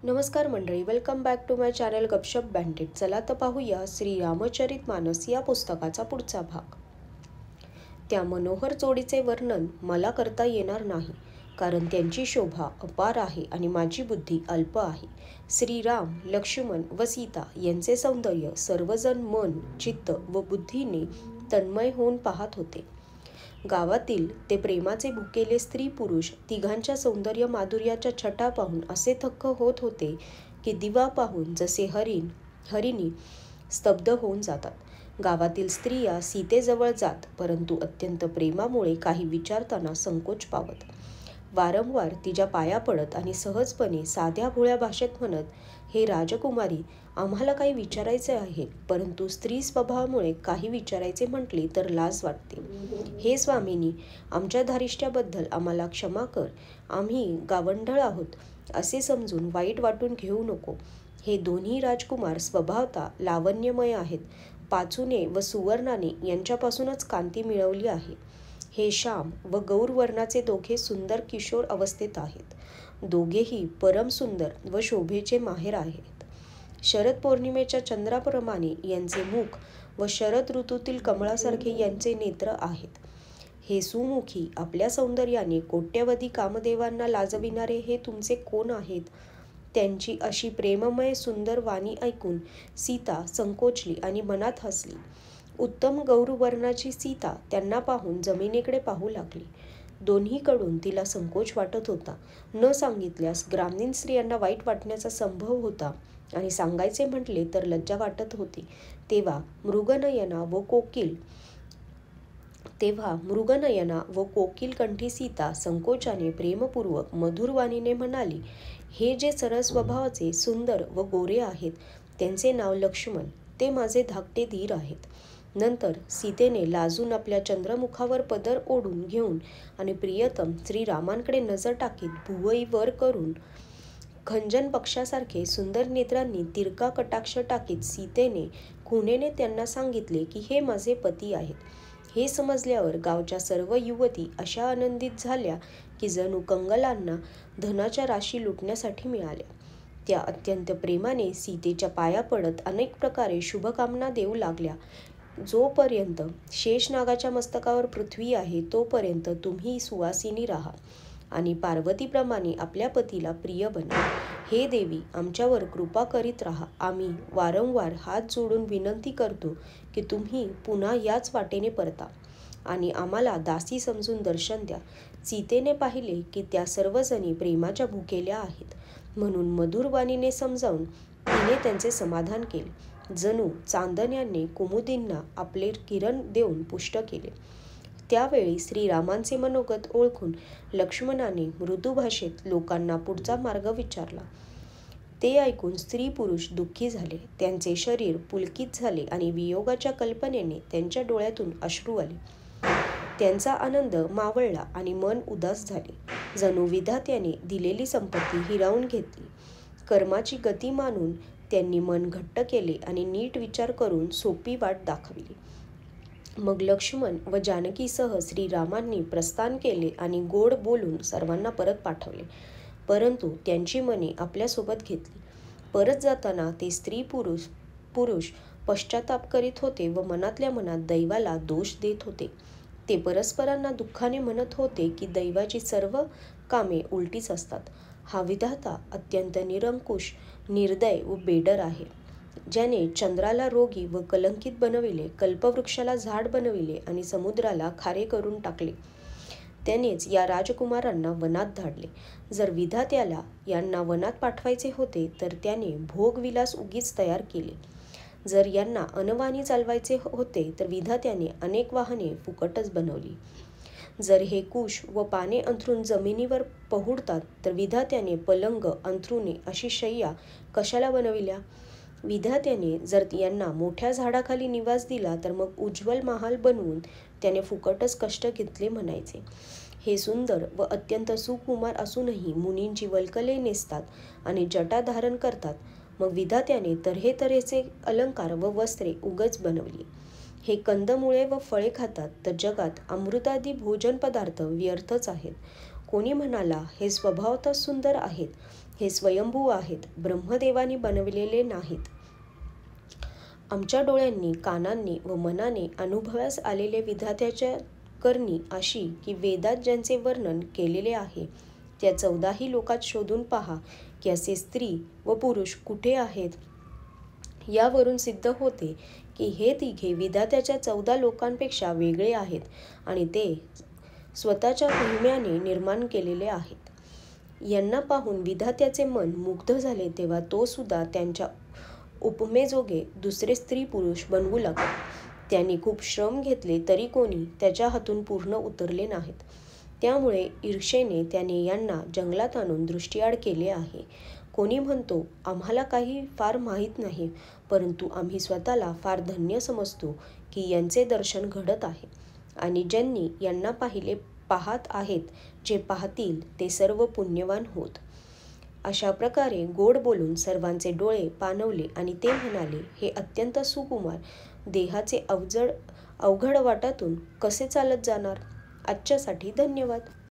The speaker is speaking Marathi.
नमस्कार मंडळी, welcome back to my channel Gapshap बँडेड. चला तर पाहूया श्री रामचरित मानस या पुस्तकाचा पुढचा भाग. त्या मनोहर जोडीचे वर्णन मला करता येणार नाही, कारण त्यांची शोभा अपार आहे आणि माझी बुद्धी अल्प आहे. श्रीराम, लक्ष्मण व सीता यांचे सौंदर्य सर्वजण मन, चित्त व बुद्धीने तन्मय होऊन पाहत होते. गावातील ते प्रेमाचे भुकेले स्त्री पुरुष तिघांच्या सौंदर्य माधुर्याच्या छटा पाहून असे थक्क होत होते की दिवा पाहून जसे हरिणी स्तब्ध होऊन जातात. गावातील स्त्रिया सीतेजवळ जात, परंतु अत्यंत प्रेमामुळे काही विचारताना संकोच पावत. वारंवार तिच्या पाया पडत आणि सहजपणे साध्या भोळ्या भाषेत म्हणत, हे राजकुमारी, आम्हाला काही विचारायचे आहे, परंतु स्त्री स्वभावामुळे काही विचारायचे म्हटले तर लाज वाटते. हे स्वामिनी, आमच्या धारिष्ट्याबद्दल आम्हाला क्षमा कर. आम्ही गावंढळ आहोत असे समजून वाईट वाटून घेऊ नको. हे दोन्ही राजकुमार स्वभावतः लावण्यमय आहेत. पाचूने व सुवर्णाने यांच्यापासूनच कांती मिळवली आहे. हे श्याम व गौर वर्णाचे दोघे सुंदर किशोर अवस्थेत आहेत. दोघेही परम सुंदर व शोभेचे माहेर आहेत. शरद पौर्णिमेच्या चंद्राप्रमाणे यांचे मुख व शरद ऋतूतील कमळासारखे यांचे नेत्र आहेत. हे सुमुखी, आपल्या सौंदर्याने कोट्यवधी कामदेवांना लाजविणारे हे तुमचे कोण आहेत? त्यांची अशी प्रेममय सुंदर वाणी ऐकून सीता संकोचली आणि मनात हसली. उत्तम गौरवर्णाची सीता त्यांना पाहून जमिनीकडे पाहू लागली. दोन्हीकडून तिला संकोच वाटत होता. न सांगितल्यास ग्रामीण स्त्रियांना वाईट वाटण्याचा संभव होता आणि सांगायचे म्हटले तर लज्जा वाटत होती. तेव्हा मृगनयना व कोकिल कंठी सीता संकोचाने प्रेमपूर्वक मधुरवाणीने म्हणाली, हे जे सरळ स्वभावाचे सुंदर व गोरे आहेत त्यांचे नाव लक्ष्मण. ते माझे धाकटे धीर आहेत. नंतर सीतेने लाजून आपल्या चंद्रमुखावर पदर ओढून घेऊन आणि प्रियतम श्रीरामांकडे नजर टाकीत भुवई वर करून खंजन पक्षासारखे सुंदर नेत्रांनी तिरका कटाक्ष टाकीत सीतेने खुणेने त्यांना सांगितले की हे माझे पती आहेत. हे समजल्यावर गावच्या सर्व युवती अशा आनंदित झाल्या की जणू कंगलांना धनाच्या राशी लुटण्यासाठी मिळाल्या. त्या अत्यंत प्रेमाने सीतेच्या पाया पडत अनेक प्रकारे शुभकामना देऊ लागल्या. जोपर्यंत शेषनागाच्या मस्तकावर पृथ्वी आहे तोपर्यंत तुम्ही सुवासिनी राहा आणि पार्वतीप्रमाणे आपल्या पतीला प्रिय बना. हे देवी, आमच्यावर कृपा करीत राहा. आम्ही वारंवार हात जोडून विनंती करतो की तुम्ही पुन्हा याच वाटेने परता आणि आम्हाला दासी समजून दर्शन द्या. सीतेने पाहिले की त्या सर्वजणी प्रेमाच्या भुकेल्या आहेत, म्हणून मधुरवाणीने समजावून तिने त्यांचे समाधान केले. जणू चांदण्याने कुमुदींना आपले किरण देऊन पुष्ट केले. त्यावेळी श्रीरामांचे मनोगत ओळखून लक्ष्मणाने मृदू भाषेत लोकांना पुढचा मार्ग विचारला. ते ऐकून स्त्री पुरुष दुःखी झाले. त्यांचे शरीर पुलकित झाले आणि वियोगाच्या कल्पनेने त्यांच्या डोळ्यातून अश्रू आले. त्यांचा आनंद मावळला आणि मन उदास झाले. जणू विधात्याने दिलेली संपत्ती हिरावून घेतली. कर्माची गती मानून त्यांनी मन घट्ट केले आणि नीट विचार करून सोपी वाट दाखविली. मग लक्ष्मण व जानकीसह श्रीरामांनी प्रस्थान केले आणि गोड बोलून सर्वांना परत पाठवले, परंतु त्यांची मने आपल्यासोबत घेतली. परत जाताना ते स्त्री पुरुष पश्चाताप करीत होते व मनातल्या मनात दैवाला दोष देत होते. ते परस्परांना दुःखाने म्हणत होते की दैवाची सर्व कामे उलटीच असतात. हा विधाता अत्यंत निरंकुश, निर्दय व बेडर आहे. ज्याने चंद्राला रोगी व कलंकित बनविले, कल्पवृक्षाला झाड बनविले आणि समुद्राला खारे करून टाकले, त्यानेच या राजकुमारांना वनात धाडले. जर विधात्याला यांना वनात पाठवायचे होते तर त्याने भोगविलास उगीच तयार केले. जर यांना अनवाणी चालवायचे होते तर विधात्याने अनेक वाहने फुकटच बनवली. जर हे कुश व पाने अंथरून जमिनीवर पहुडतात तर विधात्याने पलंग, अंथरुणे अशी शय्या कशाला बनविल्या? विधात्याने जर यांना मोठ्या झाडाखाली निवास दिला तर मग उज्ज्वल महाल बनवून त्याने फुकटच कष्ट घेतले म्हणायचे. हे सुंदर व अत्यंत सुकुमार असूनही मुनींची वल्कले नेसतात आणि जटा धारण करतात. मग विधात्याने तऱ्हेतऱ्हेचे अलंकार व वस्त्रे उगच बनवली. हे कंदमुळे व फळे खातात तर जगात अमृतादी भोजन पदार्थ व्यर्थच आहेत. कोणी म्हणाला, हे स्वभावतः सुंदर आहेत, हे स्वयंभू आहेत, ब्रह्मदेवानी बनविलेले नाहीत. आमच्या डोळ्यांनी, कानांनी व मनाने अनुभवास आलेले विधात्याच्या करणी अशी की वेदात ज्यांचे वर्णन केलेले आहे त्या 14ही लोकात शोधून पहा की असे स्त्री व पुरुष कुठे आहेत. यावरून सिद्ध होते की हे तिघे विधात्याच्या 14 लोकांपेक्षा वेगळे आहेत आणि ते स्वतःच्या महिम्याने निर्माण केलेले आहेत. यांना पाहून विधात्याचे मन मुग्ध झाले तेव्हा तो सुद्धा त्यांच्या उपमेजोगे दुसरे स्त्री पुरुष बनवू लागला. त्यांनी खूप श्रम घेतले तरी कोणी त्याच्या हातून पूर्ण उतरले नाहीत. त्यामुळे ईर्षेने त्याने यांना जंगलात आणून दृष्टीआड केले आहे. कोणी म्हणतो आम्हाला काही फार माहीत नाही, परंतु आम्ही स्वतःला फार धन्य समजतो की यांचे दर्शन घडत आहे आणि ज्यांनी यांना पाहत आहेत, जे पाहतील ते सर्व पुण्यवान होत. अशा प्रकारे गोड बोलून सर्वांचे डोळे पाणवले आणि ते म्हणाले, हे अत्यंत सुकुमार देहाचे अवघड वाटातून कसे चालत जाणार. आजच्यासाठी धन्यवाद.